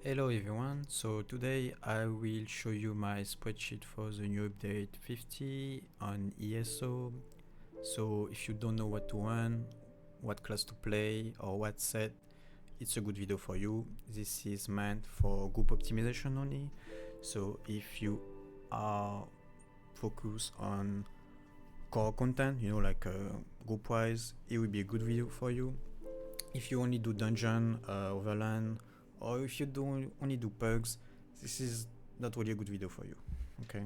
Hello everyone, so today I will show you my spreadsheet for the new update 50 on ESO. So if you don't know what to run, what class to play or what set, it's a good video for you. This is meant for group optimization only. So if you are focused on core content, like group wise, it will be a good video for you. If you only do dungeon, overland, or if you do only do pugs, this is not really a good video for you. Okay,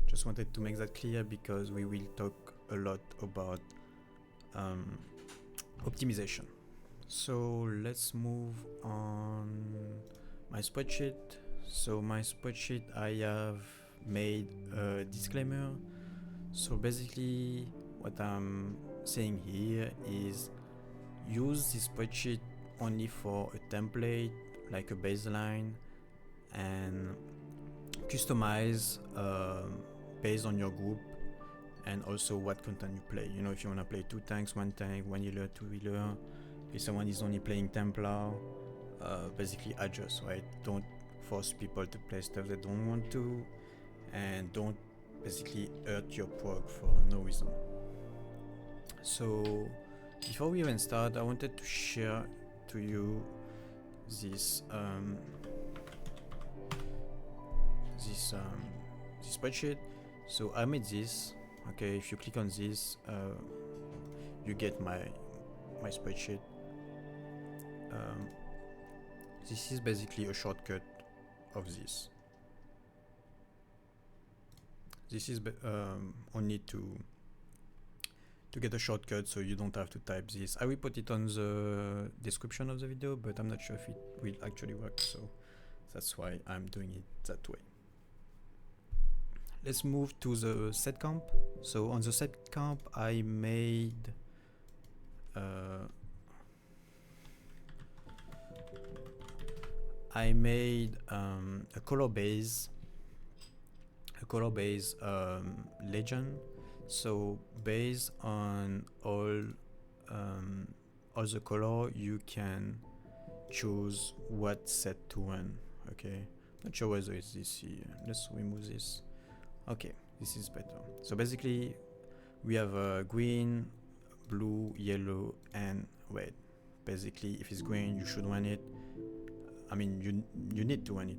just wanted to make that clear because we will talk a lot about optimization. So let's move on my spreadsheet. So my spreadsheet, I have made a disclaimer. So basically what I'm saying here is use this spreadsheet only for a template, like a baseline, and customize based on your group and also what content you play. If you want to play 2 tanks, 1 tank, 1 healer, 2 healer, if someone is only playing Templar, basically adjust, right? Don't force people to play stuff they don't want to, and don't basically hurt your prog for no reason. So before we even start, I wanted to share to you this spreadsheet. So I made this. Okay, if you click on this, you get my spreadsheet. This is basically a shortcut of this. This is only to get a shortcut, so you don't have to type this. I will put it on the description of the video, but I'm not sure if it will actually work, so that's why I'm doing it that way. Let's move to the set comp. So on the set comp, I made a color base legend. So based on all the color, you can choose what set to run. Okay, not sure whether it's this here. Let's remove this. Okay, this is better. So basically we have green, blue, yellow and red. Basically if it's green, you should run it. I mean, you need to run it.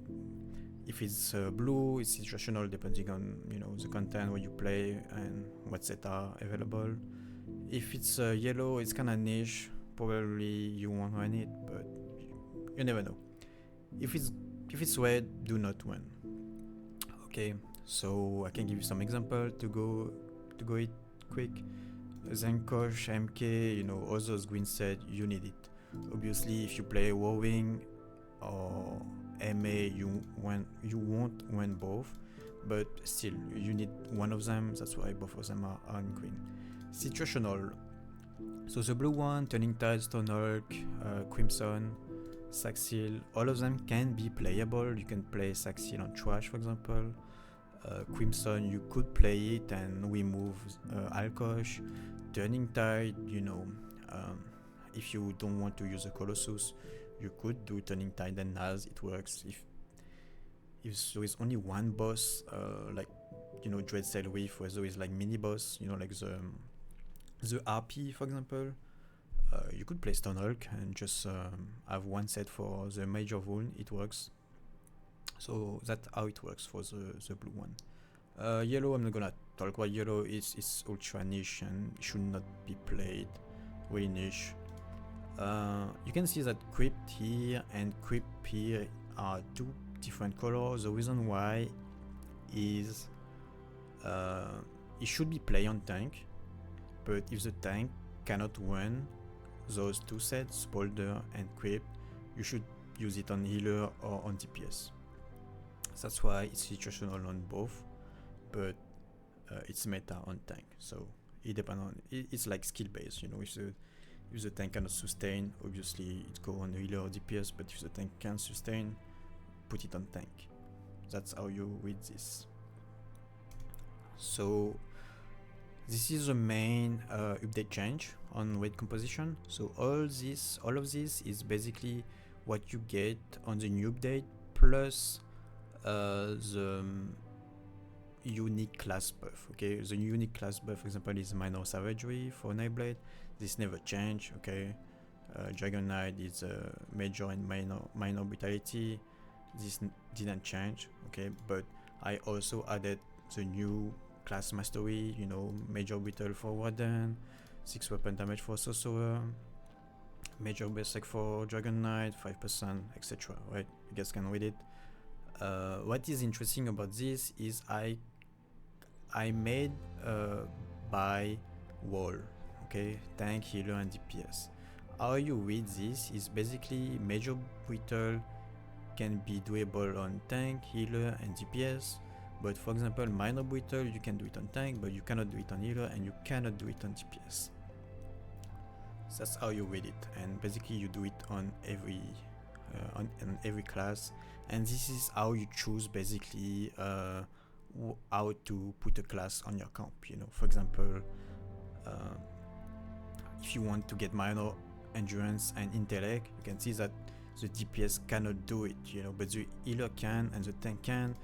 If it's blue, it's situational depending on the content, where you play and what sets are available. If it's yellow, it's kind of niche. Probably you won't run it, but you never know. If it's red, do not run. Okay, so I can give you some example to go it quick. Zenkosh, MK, all those green sets, you need it. Obviously, if you play Warwing or MA, you won't win both, but still you need one of them. That's why both of them are on green. Situational. So the blue one, Turning Tide, Stonehulk, Crimson, Saxil, all of them can be playable. You can play Saxil on Trash, for example. Crimson, you could play it and remove Alkosh. Turning Tide, if you don't want to use a Colossus, you could do Turning Tide and Naz. It works. If there is only one boss, like Dread Sail Reef, where there is like mini boss, like the RP, for example, you could play Stonehulk and just have one set for the major wound. It works. So that's how it works for the blue one. Yellow, I'm not gonna talk about yellow. It's ultra niche and should not be played. Really niche. You can see that Crypt here and Crypt here are 2 different colors. The reason why is it should be played on tank, but if the tank cannot run those 2 sets, Boulder and Crypt, you should use it on healer or on DPS. That's why it's situational on both, but it's meta on tank. So it depends on it's like skill based. If the tank cannot sustain, obviously it go on healer or DPS, but if the tank can sustain, put it on tank. That's how you read this. So this is the main update change on Raid Composition. So all of this is basically what you get on the new update plus the unique class buff. Okay, the unique class buff, for example, is minor savagery for Nightblade. This never changed. Okay, Dragon Knight is major and minor brutality. This didn't change. Okay, but I also added the new class mastery, you know, major brutal for Warden, 6 weapon damage for Sorcerer, major basic for Dragon Knight, 5%, etc. Right? You guys can read it. What is interesting about this is I made by wall, okay, tank, healer, and DPS. How you read this is basically major brutal can be doable on tank, healer, and DPS. But for example, minor brutal, you can do it on tank, but you cannot do it on healer, and you cannot do it on DPS. So that's how you read it, and basically you do it on every class, and this is how you choose basically how to put a class on your comp. You know, for example, if you want to get minor endurance and intellect, you can see that the DPS cannot do it, you know, but the healer can and the tank can.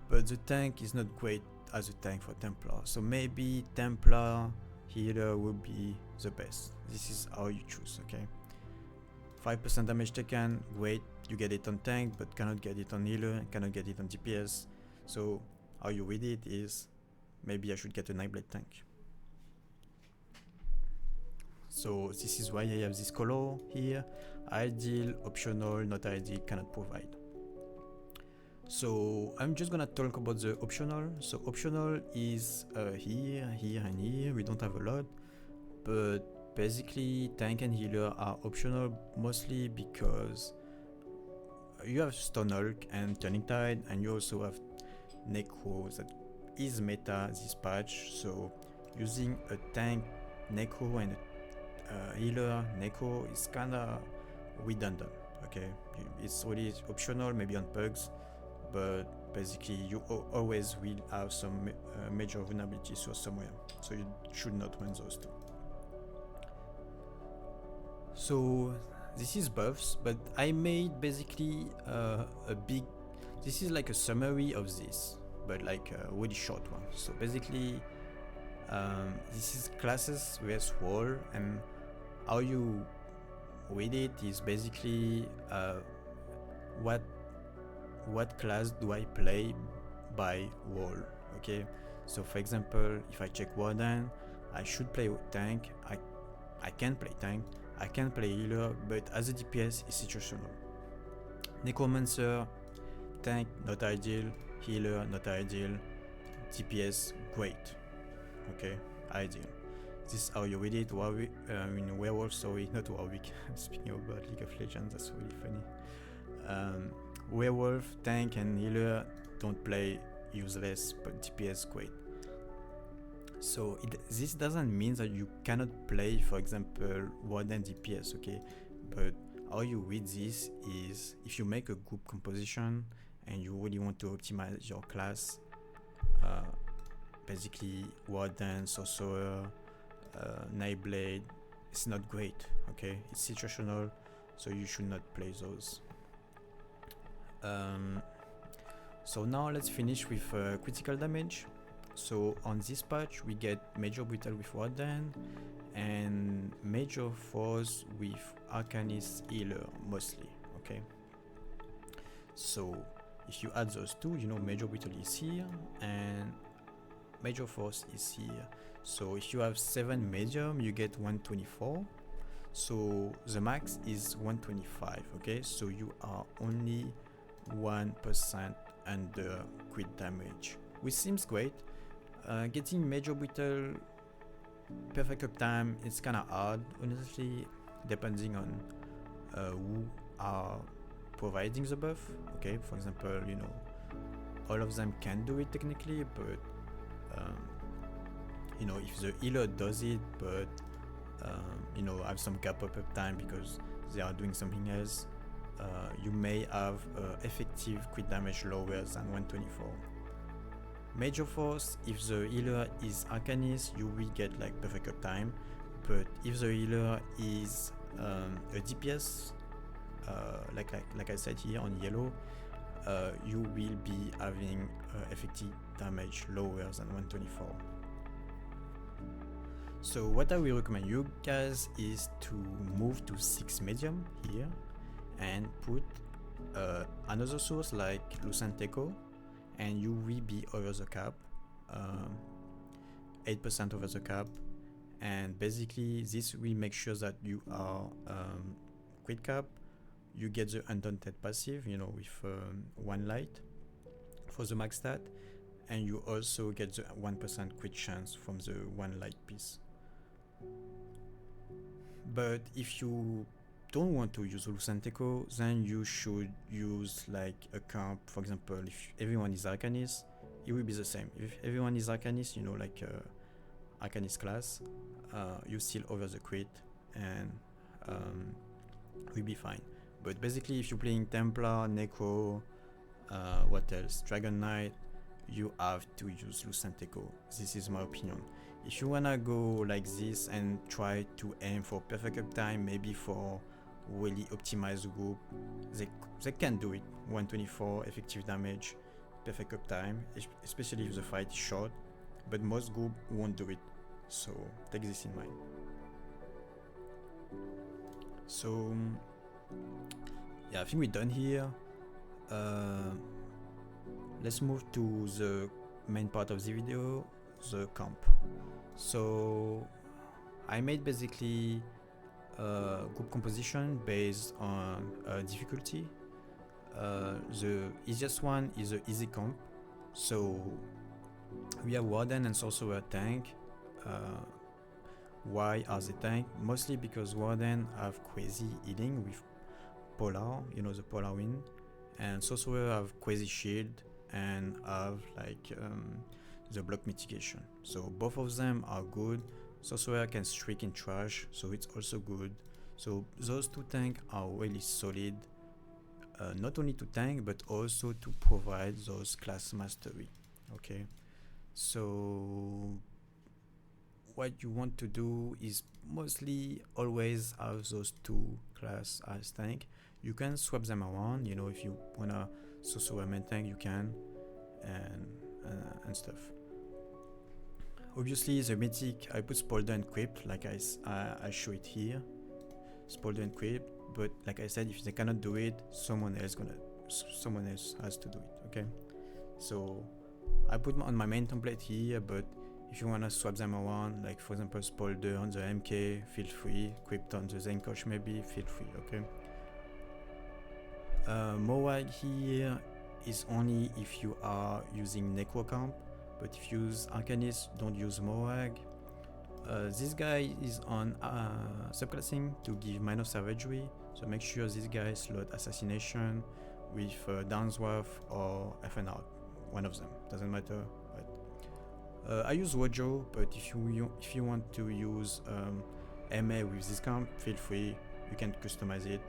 But the tank is not great as a tank for Templar, so maybe Templar healer will be the best. This is how you choose. Okay, 5% damage taken, great, you get it on tank but cannot get it on healer and cannot get it on DPS. So how you read it is, maybe I should get a Nightblade tank. So this is why I have this color here: ideal, optional, not ideal, cannot provide. So I'm just gonna talk about the optional. So optional is here, and here. We don't have a lot, but basically tank and healer are optional mostly because you have Stone Hulk and Turning Tide, and you also have Necro that is meta this patch. So using a tank Necro and a healer Necro is kinda redundant. Okay, it's really optional, maybe on pugs, but basically you always will have some major vulnerabilities somewhere, so you should not run those two. So this is buffs, but I made basically this is like a summary of this, but like a really short one. So basically this is classes vs wall, and how you read it is basically what class do I play by wall. Okay, so for example, if I check Warden, I should play tank. I can play tank, I can play healer, but as a DPS is situational. Necromancer, tank not ideal, healer not ideal, DPS great. Okay, ideal. This is how you read it. Werewolf, sorry, not Warwick. Speaking about League of Legends, that's really funny. Werewolf, tank, and healer don't play, useless, but DPS great. So this doesn't mean that you cannot play, for example, Warden DPS, okay? But how you read this is, if you make a group composition and you really want to optimize your class, basically Warden, Sorcerer, Nightblade, it's not great, okay? It's situational, so you should not play those. So now let's finish with critical damage. So on this patch we get major brutal with Warden and major force with Arcanist healer mostly. Okay, so if you add those two, you know, major brutal is here and major force is here. So if you have 7 medium, you get 124. So the max is 125. Okay, so you are only 1% under crit damage, which seems great. Getting major brutal perfect uptime is kind of hard, honestly, depending on who are providing the buff. Okay, for example, you know, all of them can do it technically, but you know, if the healer does it, but you know, have some gap up uptime because they are doing something else, you may have effective crit damage lower than 124. Major force, if the healer is Arcanist, you will get like perfect uptime, but if the healer is a DPS, like I said here on yellow, you will be having effective damage lower than 124. So what I will recommend you guys is to move to 6 medium here and put another source like Lucent Echo, and you will be over the cap, 8% over the cap, and basically this will make sure that you are crit cap. You get the Undaunted passive, you know, with 1 light for the max stat, and you also get the 1% crit chance from the 1 light piece. But if you don't want to use Lucent Echo, then you should use like a camp. For example, if everyone is Arcanist, it will be the same. If everyone is Arcanist, you know, like Arcanist class, you still over the crit and will be fine. But basically, if you're playing Templar, Necro, what else, Dragon Knight, you have to use Lucent Echo. This is my opinion. If you wanna go like this and try to aim for perfect uptime, maybe for really optimize the group, they can do it. 124 effective damage, perfect uptime, especially if the fight is short, but most group won't do it, so take this in mind. So yeah, I think we're done here. Let's move to the main part of the video, the camp. So I made basically a group composition based on difficulty. The easiest one is the easy camp. So we have Warden and Sorcerer tank. Why are they tank? Mostly because Warden have crazy healing with Polar, you know, the Polar Wind, and Sorcerer have crazy shield and have like the block mitigation. So both of them are good. Sorcerer can streak in trash, so it's also good. So those two tanks are really solid, not only to tank but also to provide those class mastery. Okay, so what you want to do is mostly always have those two class as tank. You can swap them around, you know, if you wanna Sorcerer main tank you can, and stuff. Obviously the mythic, I put Spolder and Crypt like I show it here, Spolder and Crypt, but like I said, if they cannot do it, someone else has to do it. Okay, so I put on my main template here, but if you wanna swap them around, like for example Spolder on the MK, feel free. Crypt on the Zenkosh maybe, feel free. Okay. Mowag here is only if you are using Necro camp, but if you use Arcanist, don't use Mowag. This guy is on subclassing to give minor savagery, so make sure this guy slot assassination with Downsworth or FNR, one of them, doesn't matter. Right? I use Wojo, but if you want to use MA with this camp, feel free, you can customize it.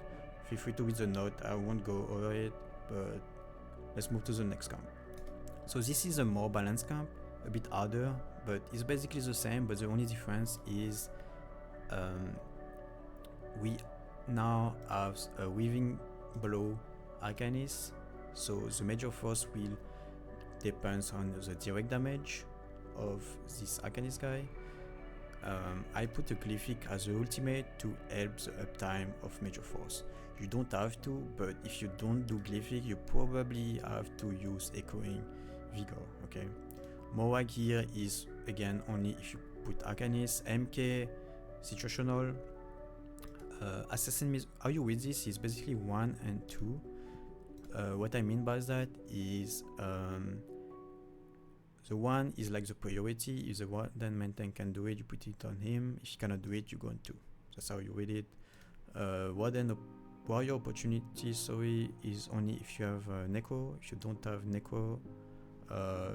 Feel free to read the note, I won't go over it, but let's move to the next camp. So this is a more balanced camp, a bit harder, but it's basically the same, but the only difference is we now have a Weaving Blow Arcanist, so the major force will depend on the direct damage of this Arcanist guy. I put a Glyphic as the ultimate to help the uptime of major force. You don't have to, but if you don't do Glyphic, you probably have to use Echoing Vigor. Okay, Mowag here is again only if you put Arcanist. MK situational. Assassin, are you with this? Is basically 1 and 2. What I mean by that is the 1 is like the priority. If the Warden main tank can do it, you put it on him. If he cannot do it, you go on 2. That's how you read it. Warrior opportunity, sorry, is only if you have Necro. If you don't have Necro,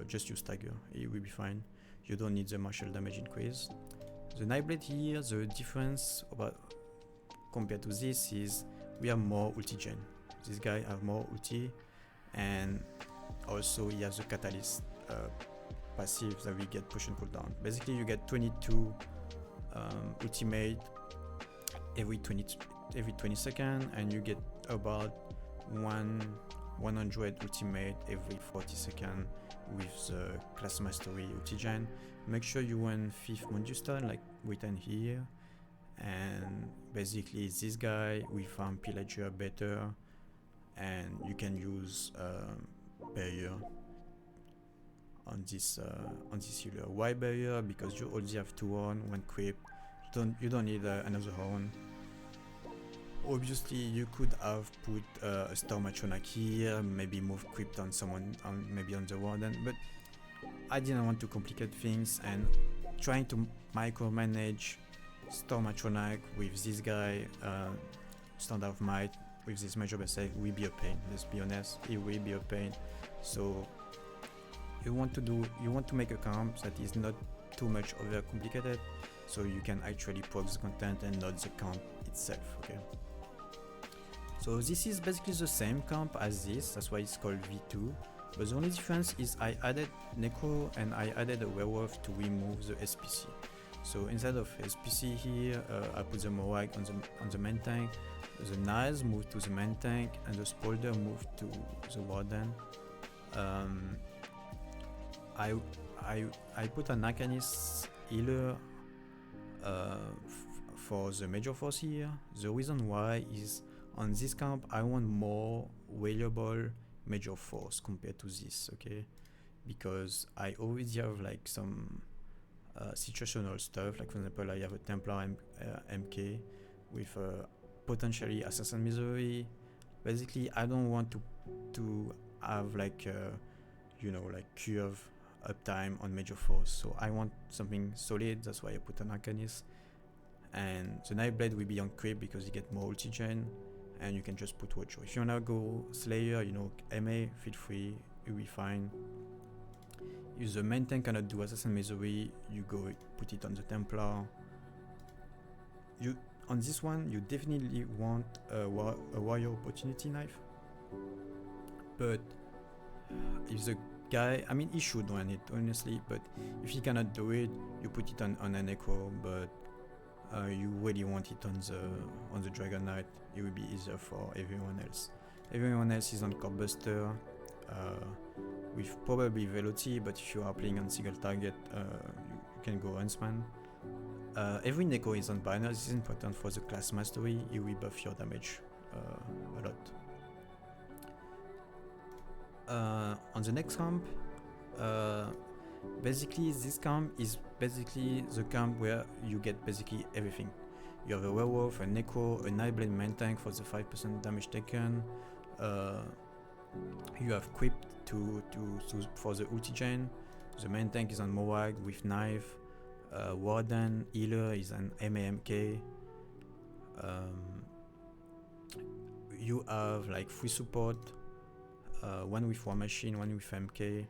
just use Stagger, it will be fine. You don't need the martial damage increase. The Nightblade here, the difference compared to this is we have more ulti gen. This guy have more ulti, and also he has a catalyst passive that we get push and cooldown. Basically you get 22 ultimate every 20 seconds, and you get about 100 ultimate every 40 seconds with the class mastery ultigen. Make sure you run 5th Mondustone like written here, and basically this guy we farm pillager better, and you can use barrier on this healer. Why barrier? Because you already have 2 horn, 1 creep. You don't need another horn. Obviously you could have put a Star Matronak here, maybe move creep on someone, maybe on the warden, but I didn't want to complicate things, and trying to micromanage Star Matronak with this guy, Standard of Might, with this major basic will be a pain. Let's be honest, it will be a pain. So you want to make a camp that is not too much over complicated, so you can actually proc the content and not the camp itself. Okay. So this is basically the same camp as this, that's why it's called V2. But the only difference is I added Necro and I added a Werewolf to remove the SPC. So instead of SPC here, I put the Morag on the main tank, the Knives moved to the main tank, and the Spolder moved to the Warden. I put an Arcanist healer for the Major Force here. The reason why is on this camp I want more valuable Major Force compared to this, okay? Because I already have like some situational stuff, like for example I have a Templar MK with potentially Assassin Misery. Basically I don't want to have like like curve uptime on Major Force, so I want something solid. That's why I put an Arcanist, and the Nightblade will be on creep because you get more ultigen, and you can just put Watcher. If you wanna go Slayer, MA, feel free, you'll be fine. If the main tank cannot do Assassin Misery, you go put it on the Templar. On this one, you definitely want a Warrior Opportunity Knife, but if the guy, I mean, he should run it honestly, but if he cannot do it, you put it on an Echo, but you really want it on the Dragon Knight. It will be easier for everyone else. Everyone else is on Corpbuster with probably Velocity, but if you are playing on single target, you can go Huntsman. Every Neko is on banner. This is important for the class mastery. You will buff your damage a lot. On the next camp, basically this camp is basically the camp where you get basically everything. You have a Werewolf, a Neko, a Nightblade main tank for the 5% damage taken. You have Quip for the ultigen. The main tank is on Morag with Knife. Warden healer is an MAMK. You have like free support, one with War Machine, one with MK.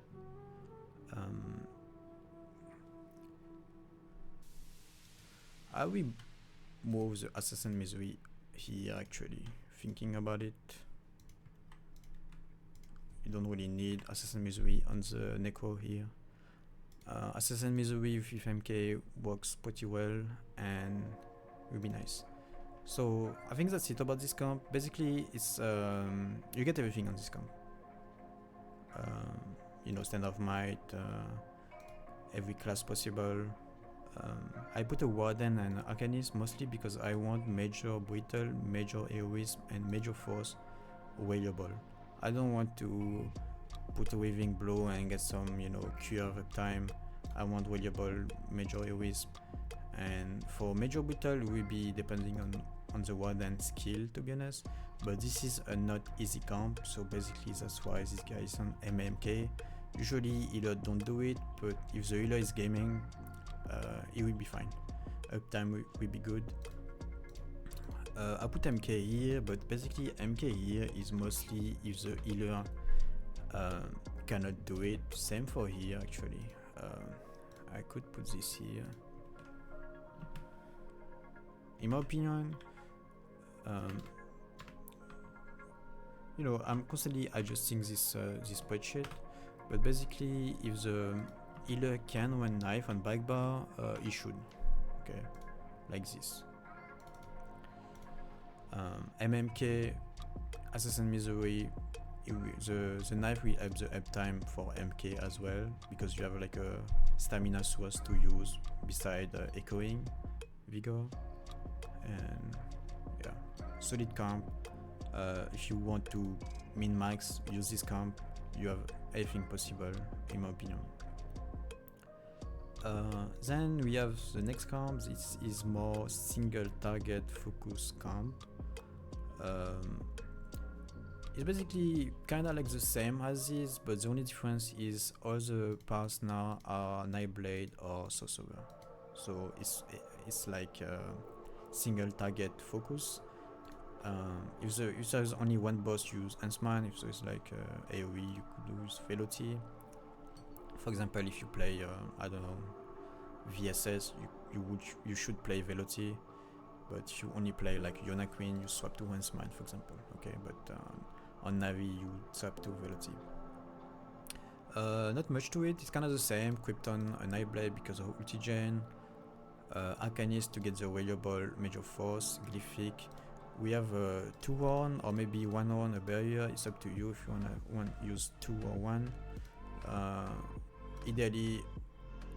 I will move the Assassin Misery here actually, thinking about it. You don't really need Assassin Misery on the Necro here. Assassin Misery with MK works pretty well and will be nice. So I think that's it about this camp. Basically it's you get everything on this camp. Stand of Might, every class possible. I put a Warden and Arcanist mostly because I want Major Brittle, Major Heroism and Major Force available. I don't want to put a Waving Blow and get some curve time. I want valuable Major Heroism, and for Major Brittle will be depending on the Warden skill, to be honest, but this is a not easy camp, so basically that's why this guy is on MMK. Usually healer don't do it, but if the healer is gaming, it will be fine. Uptime will be good. I put MK here, but basically MK here is mostly if the healer cannot do it. Same for here actually. I could put this here. In my opinion, I'm constantly adjusting this spreadsheet, but basically if the healer can run Knife on back bar, he should. Okay, like this. MMK Assassin Misery, the knife will help the uptime for MK as well, because you have like a stamina source to use beside echoing vigor. And yeah, solid comp. If you want to min-max, use this comp. You have everything possible, in my opinion. Then we have the next comp. This is more single target focus comp. It's basically kind of like the same as this, but the only difference is all the parts now are Nightblade or Sorcerer. So it's like single target focus. If there's only one boss, use Huntsman. If there's like AoE, you could use Velocity. For example, if you play I don't know, VSS, you should play Velocity. But if you only play like Yona Queen, you swap to Huntsman, for example. Okay, but on Navi you swap to Velocity. Not much to it. It's kind of the same. Krypton, a Nightblade because of Ultigen. Arcanist to get the valuable Major Force, Glyphic. We have 2 horn or maybe 1 horn, a barrier. It's up to you if you want to use 2 or 1. Ideally,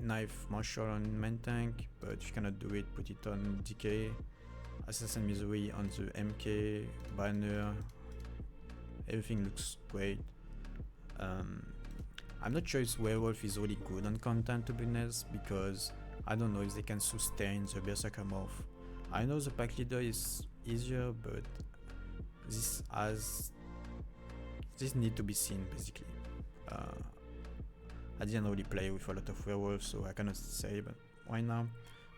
knife martial on main tank, but if you cannot do it, put it on DK. Assassin Misery on the MK, banner. Everything looks great. I'm not sure if Werewolf is really good on content, to be honest, because I don't know if they can sustain the Berserker morph. I know the pack leader is easier, but this need to be seen basically. I didn't really play with a lot of werewolves, so I cannot say, but why now?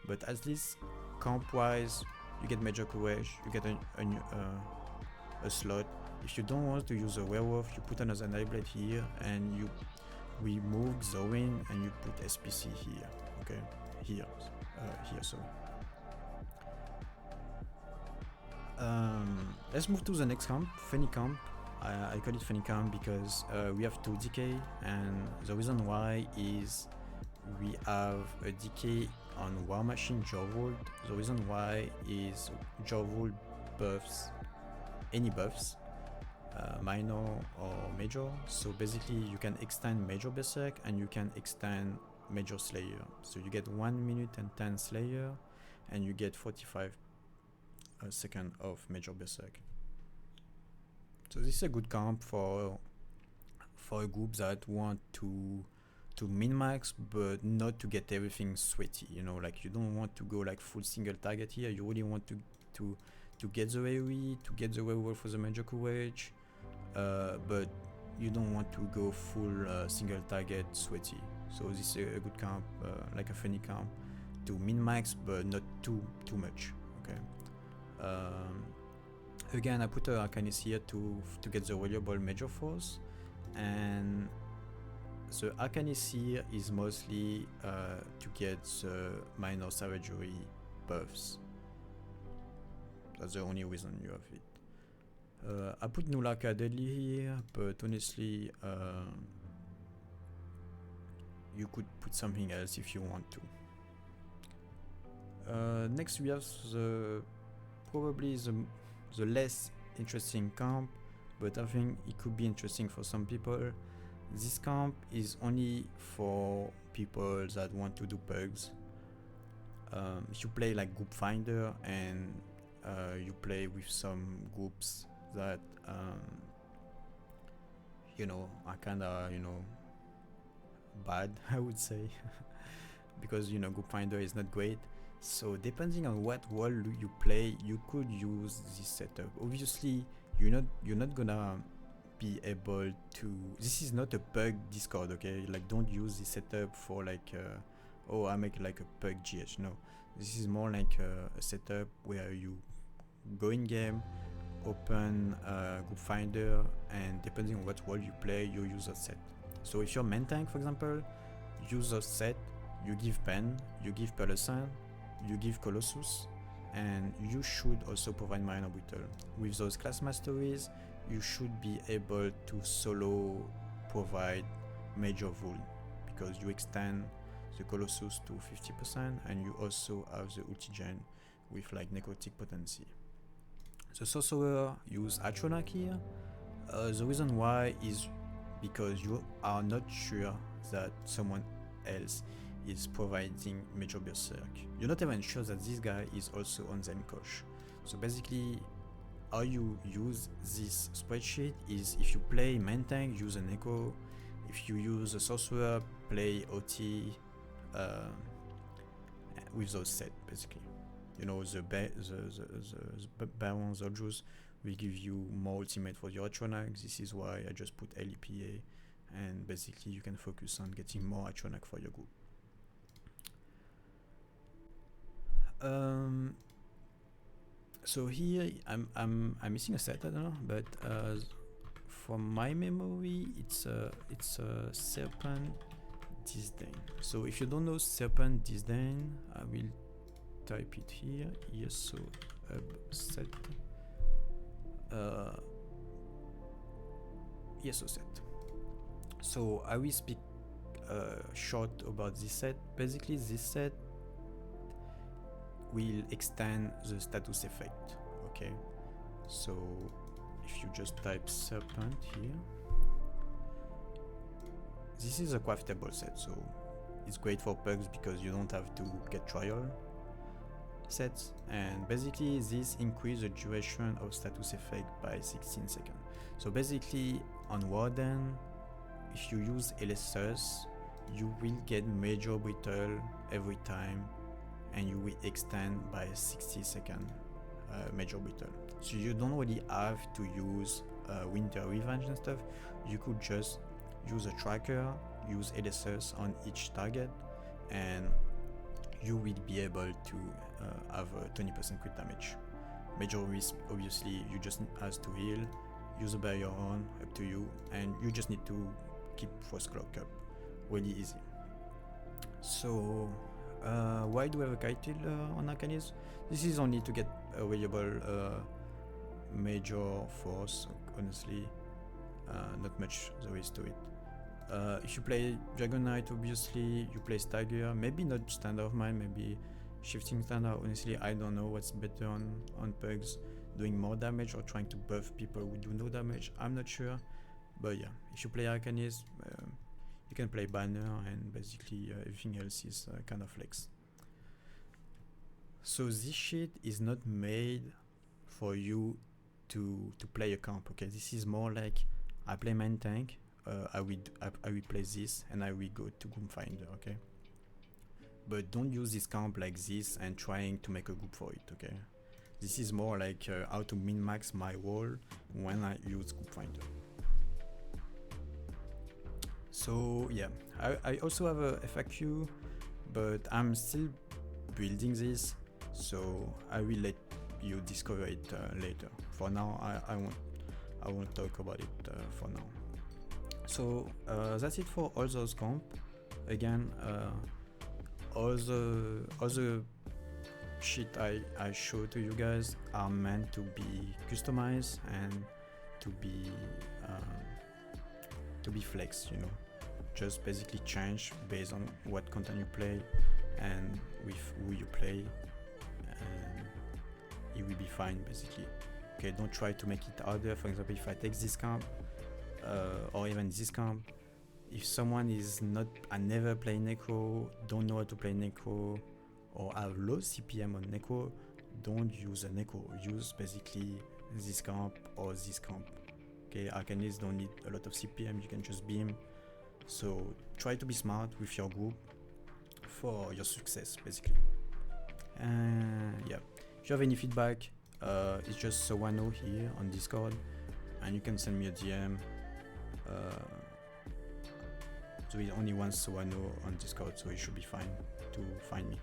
But at least comp wise, you get Major Courage, you get a slot. If you don't want to use a werewolf, you put another Nightblade here, and you remove Zoin and you put SPC here. Okay, here, sorry. Let's move to the next camp, Funny Camp. I call it Funny Camp because we have 2 DK, and the reason why is we have a DK on War Machine Jorvold. The reason why is Jorvold buffs any buffs, minor or major. So basically you can extend Major Berserk and you can extend Major Slayer. So you get 1 minute and 10 Slayer, and you get 45 second of Major Berserk. So this is a good comp for a group that want to min-max but not to get everything sweaty, you know, like you don't want to go like full single target here. You really want to get the AoE, to get the werewolf for the Major Courage, but you don't want to go full single target sweaty. So this is a good camp, like a funny camp to min-max but not too much. Okay. Again, I put a Arcanist here to get the valuable Major Force, and the Arcanist here is mostly to get the minor savagery buffs. That's the only reason you have it. I put Nulaka Deadly here, but honestly, you could put something else if you want to. Next we have probably the less interesting camp, but I think it could be interesting for some people. This camp is only for people that want to do bugs. If you play like Group Finder and you play with some groups that you know are kinda, you know, bad, I would say, because, you know, Group Finder is not great. So depending on what role you play, you could use this setup. Obviously, you're not gonna be able to. This is not a bug Discord, okay? Like, don't use this setup for like, oh, I make like a bug GH. No, this is more like a setup where you go in game, open Group Finder, and depending on what role you play, you use a set. So if you're main tank, for example, use a set. You give Pen, you give Pearlescent, you give Colossus, and you should also provide Marina Brittle. With those class masteries, you should be able to solo provide Major Vul, because you extend the Colossus to 50% and you also have the Ultigen with like necrotic potency. The sorcerer use Atronach here. The reason why is because you are not sure that someone else is providing Major Berserk. You're not even sure that this guy is also on Zenkosh. So basically, how you use this spreadsheet is if you play main tank, use an Echo. If you use a sorcerer, play OT with those set basically. You know, the Baron Zolju's will give you more ultimate for your Atronach. This is why I just put LEPA, and basically you can focus on getting more Atronach for your group. So here I'm missing a set, I don't know, but from my memory it's a Serpent Disdain. So if you don't know Serpent Disdain, I will type it here. ESO set. ESO set. So I will speak short about this set. Basically, this set will extend the status effect. Okay, so if you just type Serpent here, this is a craftable set, so it's great for pugs because you don't have to get trial sets, and basically this increases the duration of status effect by 16 seconds. So basically on Warden, if you use LSS, you will get Major Brittle every time, and you will extend by 60 seconds Major Brittle. So you don't really have to use Winter Revenge and stuff. You could just use a tracker, use LSS on each target, and you will be able to have a 20% crit damage. Major risk, obviously, you just have to heal, use a barrier on, up to you, and you just need to keep Frost Cloak up. Really easy. So, why do I have a Kaitil on Arcanis? This is only to get a variable Major Force, honestly. Not much there is to it. If you play Dragon Knight, obviously, you play Stagger, maybe not Standard of Mine, maybe Shifting Standard. Honestly, I don't know what's better on pugs, doing more damage or trying to buff people who do no damage. I'm not sure, but yeah, if you play Arcanist, you can play Banner, and basically everything else is kind of flex. So this shit is not made for you to play a camp, okay? This is more like I play main tank, I will play this, and I will go to Group Finder, okay? But don't use this camp like this and trying to make a group for it, okay? This is more like how to min-max my wall when I use Group Finder. So yeah, I also have a FAQ, but I'm still building this, so I will let you discover it later. For now, I won't talk about it for now. So that's it for all those comp. Again, all the shit I show to you guys are meant to be customized and to be flex, you know. Just basically change based on what content you play and with who you play, and it will be fine basically. Okay, don't try to make it harder. For example, if I take this camp or even this camp, if someone is not, I never play Necro, don't know how to play Necro, or have low CPM on Necro, don't use a Necro. Use basically this camp or this camp. Okay, Arcanists don't need a lot of CPM, you can just beam. So try to be smart with your group for your success basically. And yeah, if you have any feedback, it's just Sawano here on Discord, and you can send me a DM. There is only one Sawano on Discord, so it should be fine to find me.